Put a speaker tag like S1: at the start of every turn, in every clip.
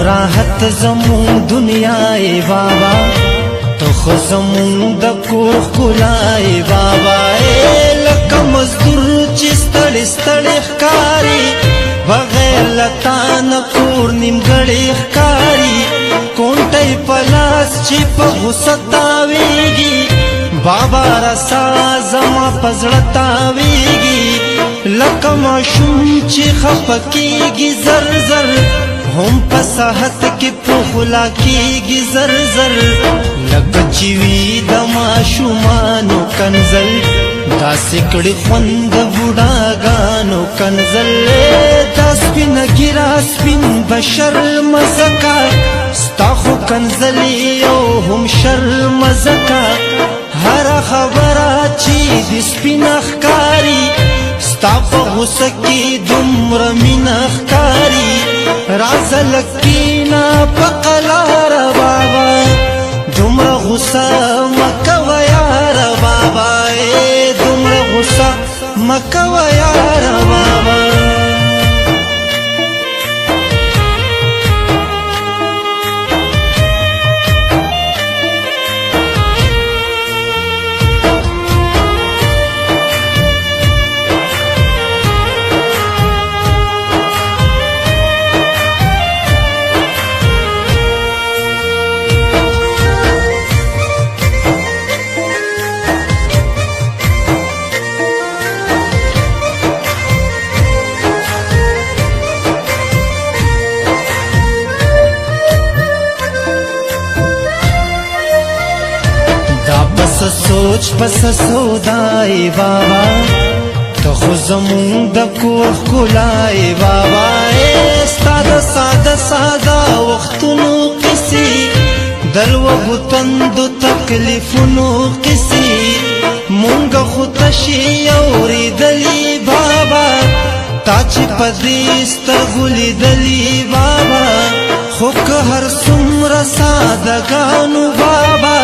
S1: راحت زمون دنیا ای بابا تو خو زمون د کور ښکلا ای بابا لکه مزدور چې ستړی ستړی ښکاري بغیر له تا نه کور نیمګړی ښکاري کونټۍ په لاس چې په غوسه تاویږي بابا رسا زما په زړه تاویږي لکه ماشوم چې خفه کېږي زر زر هم په صحت کې پوخلا کېږي زر زر لکه چې وي د ماشومانو کنزل داسې کړي خوند د بوډاګانو کنزل دا سپینه ږیره سپین بشر مزکه ستا خو کنزل یو هم شر مزکه هره خبره چې د سپینه ښکاري ستا په غوسه کې دومره مینه ښکاري راځه لکینا په قلاره بابا دومره غوسه مه کوه یاره بابا دومره غوسه مه کوه یاره بابا سوچ پس سودای بابا ته خو زمون د کور ښکلای بابا ستا د ساده ساده وختونو قصې د لوږو تندو تکلیفونو قصې مونږ خو تشې اورېدلي بابا تا چې په دې سترګو لیدلي بابا خو که هر څومره سادهګانو بابا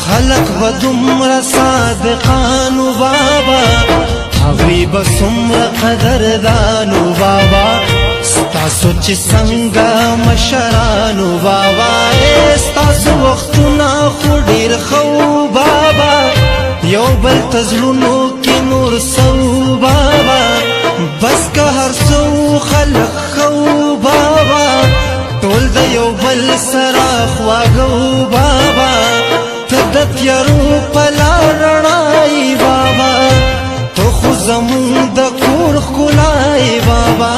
S1: خلق و دومره صادقانو بابا هغوی به څومره قدردانو بابا ستاسو چې څنګه مشرانو بابا ستاسو وختونه خو ډېر ښه بابا یو بل ته زړونو کې نور څه بابا بس که هر څه خلق ښه بابا ټول د یو بل سره خواږه بابا د تیارو په لار رڼایي بابا ته خو زمون د کور ښکلای بابا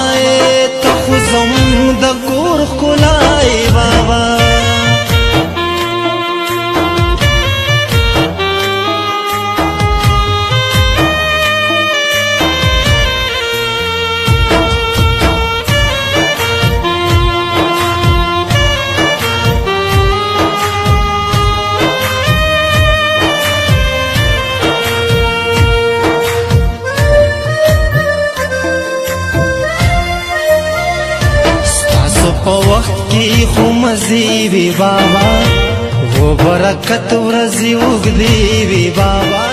S1: ته خو زمون د کور ښکلای بابا په وخت کې خو مزې وي بابا و برکت ورځې اوږدې وي بابا